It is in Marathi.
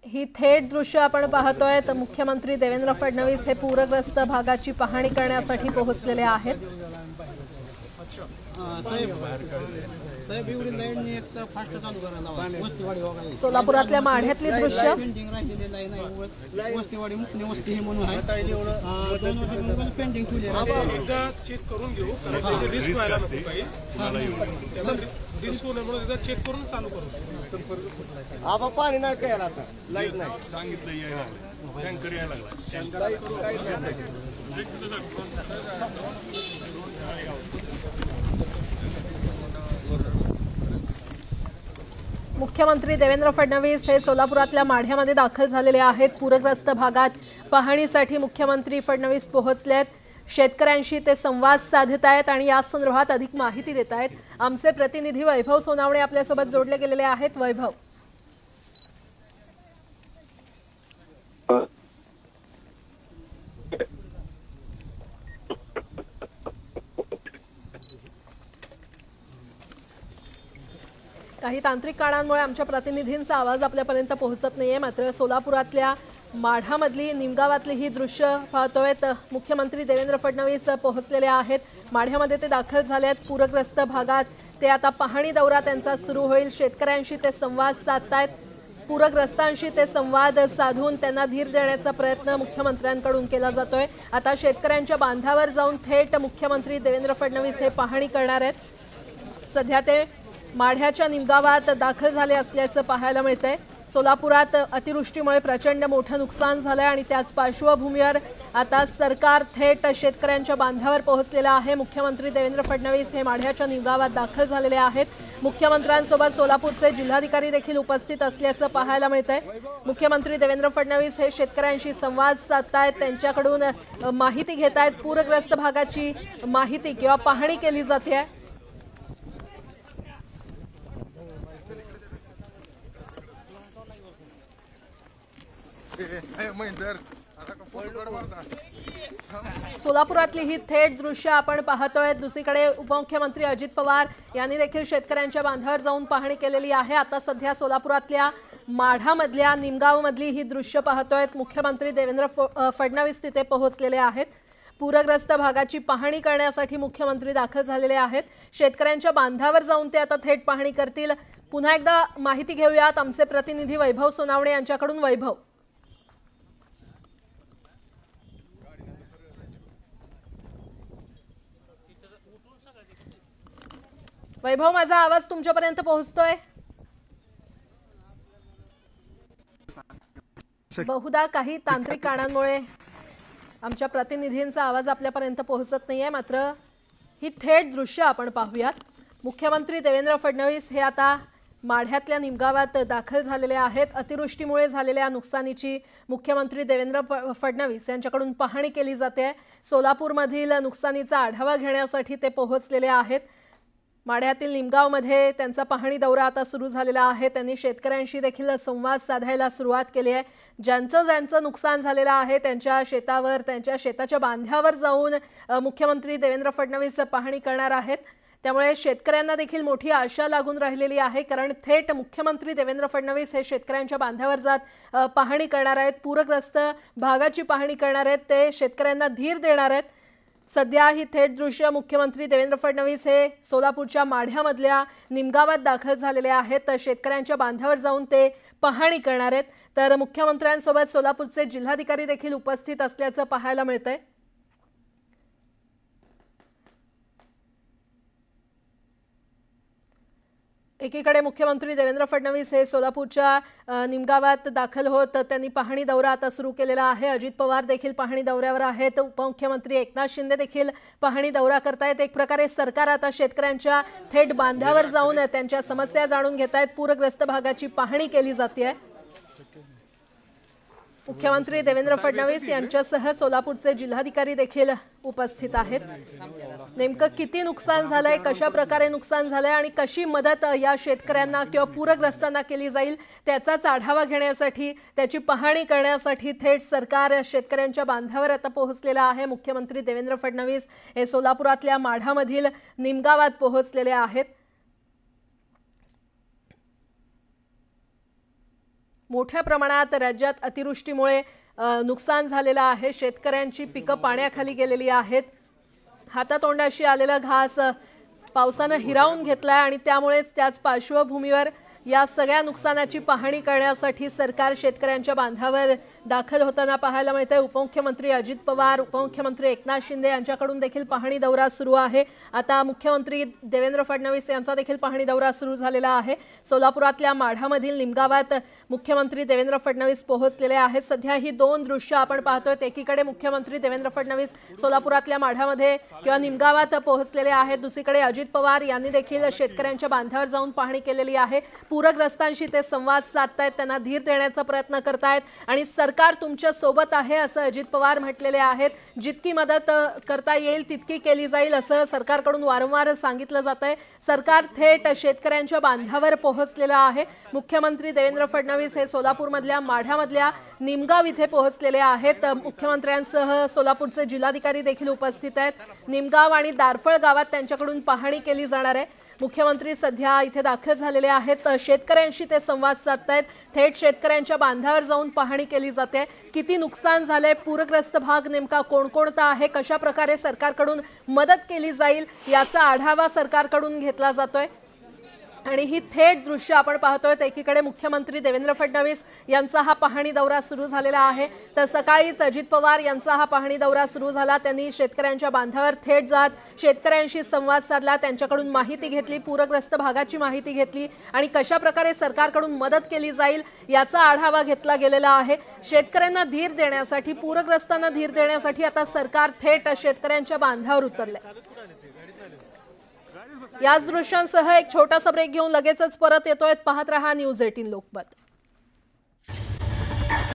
ही थेट दृश्य आपण पाहतोय तर मुख्यमंत्री देवेंद्र फडणवीस हे पूरग्रस्त भागाची पाहणी करण्यासाठी पोहोचलेले आहेत। सोलापुरातल्या माढ्यातली दृश्य चेक करून चालू करू आपण पाणी नाही प्यायला आता लाईट नाही सांगितलं यायला टँकर यायला लागला मुख्यमंत्री देवेंद्र फडणवीस हे सोलापुरातल्या माढ्यामध्ये दाखल झालेले आहेत। पूरग्रस्त भागात पाहणीसाठी मुख्यमंत्री फडणवीस पोहोचलेत। शेतकऱ्यांशी ते संवाद साधत आहेत आणि या संदर्भात अधिक माहिती देत आहेत। आमचे प्रतिनिधी वैभव सोनावणे आपल्यासोबत जोडले गेलेले आहेत। वैभव, काही तांत्रिक कारणांमुळे आमच्या प्रतिनिधींचा आवाज आपल्यापर्यंत पोहोचत नाहीये। मात्र सोलापुरातल्या माढ्यामधली निमगावातली ही दृश्य पाहतोय। मुख्यमंत्री देवेंद्र फडणवीस पोहोचलेले आहेत। माढ्यामध्ये ते दाखल झाले आहेत। पूरग्रस्त भागात ते आता पाहणी दौरा त्यांचा सुरू होईल। शेतकऱ्यांशी ते संवाद साधतायत। पूरग्रस्तांशी ते संवाद साधून त्यांना धीर देण्याचा प्रयत्न मुख्यमंत्र्यांकडून केला जातोय। आता शेतकऱ्यांच्या बांधावर जाऊन थेट मुख्यमंत्री देवेंद्र फडणवीस हे पाहणी करणार आहेत। सध्या ते माढ्याच्या निमगावात दाखल झाले असल्याचं पाहायला मिळतंय। सोलापुरात अतिवृष्टीमुळे प्रचंड मोठं नुकसान झालंय आणि त्याच पार्श्वभूमीवर आता सरकार थेट शेतकऱ्यांच्या बांधावर पोहोचलेलं आहे। मुख्यमंत्री देवेंद्र फडणवीस हे माढ्याच्या निमगावात दाखल झालेले आहेत। मुख्यमंत्र्यांसोबत सोलापूरचे जिल्हाधिकारी देखील उपस्थित असल्याचं पाहायला मिळतंय। मुख्यमंत्री देवेंद्र फडणवीस हे शेतकऱ्यांशी संवाद साधतायत, त्यांच्याकडून माहिती घेतायत। पूरग्रस्त भागाची माहिती किंवा पाहणी केली जाते। सोलापुरातली ही थेट दृश्य आपण पाहतोय। दुसरीकडे उपमुख्यमंत्री अजित पवार यांनी देखील शेतकऱ्यांच्या बांधावर जाऊन पाहणी केलेली आहे। आता सध्या सोलापुरातल्या माढामधल्या निमगावमधली ही दृश्य पाहतोय। मुख्यमंत्री देवेंद्र फडणवीस तिथे पोहोचलेले आहेत। पूरग्रस्त भागाची पाहणी करण्यासाठी मुख्यमंत्री दाखल झालेले आहेत। शेतकऱ्यांच्या बांधावर जाऊन ते आता थेट पाहणी करतील। पुन्हा एकदा माहिती घेऊयात आमचे प्रतिनिधी वैभव सोनावणे यांच्याकडून। वैभव, माझा आवाज तुमच्यापर्यंत पोहोचतोय? बहुधा काही तांत्रिक कारणांमुळे आमच्या प्रतिनिधींचा आवाज आपल्यापर्यंत पोहोचत नाहीये। मात्र ही थेट दृश्य आपण पाहूयात। मुख्यमंत्री देवेंद्र फडणवीस हे आता माढ्यातल्या निमगावात दाखल झालेले आहेत। अतिवृष्टीमुळे झालेल्या नुकसानीची मुख्यमंत्री देवेंद्र फडणवीस यांच्याकडून पाहणी केली जाते। सोलापूरमधील नुकसानीचा आढावा घेण्यासाठी ते पोहोचलेले आहेत। माढ्यातील निमगावमध्ये त्यांचा पाहणी दौरा आता सुरू झालेला आहे। त्यांनी शेतकऱ्यांशी देखील संवाद साधायला सुरुवात केली आहे। ज्यांचं नुकसान झालेलं आहे त्यांच्या शेतावर, त्यांच्या शेताच्या बांधावर जाऊन मुख्यमंत्री देवेंद्र फडणवीस पाहणी करणार आहेत। त्यामुळे शेतकऱ्यांना देखील मोठी आशा लागून राहिलेली आहे, कारण थेट मुख्यमंत्री देवेंद्र फडणवीस हे शेतकऱ्यांच्या बांधावर जात पाहणी करणार आहेत। पूरग्रस्त भागाची पाहणी करणार आहेत। ते शेतकऱ्यांना धीर देणार आहेत। सध्या ही थेट दृश्य मुख्यमंत्री देवेंद्र फडणवीस हे सोलापूरच्या माढ्यामधल्या निमगावात दाखल झालेले आहेत। तर शेतकऱ्यांच्या बांधावर जाऊन ते पाहणी करणार आहेत। तर मुख्यमंत्र्यांसोबत सोलापूरचे जिल्हाधिकारी देखील उपस्थित असल्याचं पाहायला मिळतंय। एकीकडे मुख्यमंत्री देवेंद्र फडणवीस हे सोलापूरच्या निमगावात दाखल होत त्यांनी पाहणी दौरा आता सुरू केलेला आहे। अजित पवार देखील पाहणी दौऱ्यावर आहेत। उपमुख्यमंत्री एकनाथ शिंदे देखील पाहणी दौरा करतायत। एक प्रकारे सरकार आता शेतकऱ्यांच्या थेट बांधावर जाऊन त्यांच्या समस्या जाणून घेतायत। पूरग्रस्त भागाची पाहणी केली जाते। मुख्यमंत्री देवेंद्र फडणवीस यांच्यासह सोलापूरचे जिल्हाधिकारी देखील उपस्थित आहेत। नेमकं किती नुकसान झालंय, कशा प्रकारे नुकसान झालंय आणि कशी मदत या शेतकऱ्यांना किंवा पूरग्रस्तांना केली जाईल त्याचाच आढावा घेण्यासाठी, त्याची पाहणी करण्यासाठी थेट सरकार शेतकऱ्यांच्या बांधावर आता पोहोचलेलं आहे। मुख्यमंत्री देवेंद्र फडणवीस हे सोलापुरातल्या माढामधील निमगावात पोहोचलेले आहेत। मोठ्या प्रमाणात राज्यात अतिवृष्टीमुळे नुकसान झालेलं आहे। शेतकऱ्यांची पिकं पाण्याखाली गेलेली आहेत। हातातोंडाशी आलेला घास पावसानं हिरावून घेतलाय आणि त्यामुळेच त्याच पार्श्वभूमीवर या सगळ्या नुकसानाची पाहणी करण्यासाठी सरकार शेतकऱ्यांच्या बांधावर दाखल होताना पाहायला मिळते। उपमुख्यमंत्री अजित पवार, उपमुख्यमंत्री एकनाथ शिंदे यांच्याकडून देखील पाहणी दौरा सुरू आहे। आता मुख्यमंत्री देवेंद्र फडणवीस यांचा देखील पाहणी दौरा सुरू झालेला आहे। सोलापुरातल्या माढामधील निमगावात मुख्यमंत्री देवेंद्र फडणवीस पोहोचलेले आहेत। सध्या ही दोन दृश्य आपण पाहतोय। एकीकडे मुख्यमंत्री देवेंद्र फडणवीस सोलापुरातल्या माढामध्ये किंवा निमगावात पोहोचलेले आहेत, दुसरीकडे अजित पवार यांनी देखील शेतकऱ्यांच्या बांधावर जाऊन पाहणी केलेली आहे। पूरग्रस्तांशी ते संवाद साधतायत, त्यांना धीर देण्याचा प्रयत्न करतायत आणि सरकार तुमच्या सोबत आहे असं अजित पवार म्हटलेले आहेत। जितकी मदत करता येईल तितकी केली जाईल असं सरकारकडून वारंवार सांगितलं जातंय। सरकार थेट शेतकऱ्यांच्या बांधावर पोहोचलेलं आहे। मुख्यमंत्री देवेंद्र फडणवीस हे सोलापूरमधल्या माढ्यामधल्या निमगाव इथे पोहोचलेले आहेत। मुख्यमंत्र्यांसह सोलापूरचे जिल्हाधिकारी देखील उपस्थित आहेत। निमगाव आणि दारफळ गावात त्यांच्याकडून पाहणी केली जाणार आहे। मुख्यमंत्री सध्या इथे दाखल झालेले आहेत। शेतकऱ्यांशी ते संवाद साधतायत। थेट शेतकऱ्यांच्या बांधावर जाऊन पाहणी केली जाते। किती नुकसान झालंय, पूरग्रस्त भाग नेमका कोणकोणता आहे, कशा प्रकारे सरकारकडून मदत केली जाईल याचा आढावा सरकारकडून घेतला जातोय आणि ही थेट दृश्य आपण पाहतोय। एकीकडे मुख्यमंत्री देवेंद्र फडणवीस यांचा हा पाहणी दौरा सुरू झालेला आहे, तर सकाळीच अजित पवार यांचा हा पाहणी दौरा सुरू झाला। त्यांनी शेतकऱ्यांच्या बांधावर थेट जात शेतकऱ्यांशी संवाद साधला, त्यांच्याकडून माहिती घेतली, पूरग्रस्त भागाची माहिती घेतली आणि कशा प्रकारे सरकारकडून मदत केली जाईल याचा आढावा घेतला गेलेला आहे। शेतकऱ्यांना धीर देण्यासाठी, पूरग्रस्तांना धीर देण्यासाठी आता सरकार थेट शेतकऱ्यांच्या बांधावर उतरले। याच दृश्यांसह एक छोटासा ब्रेक घेऊन लगेचच परत येतोय। पाहत रहा न्यूज 18 लोकमत।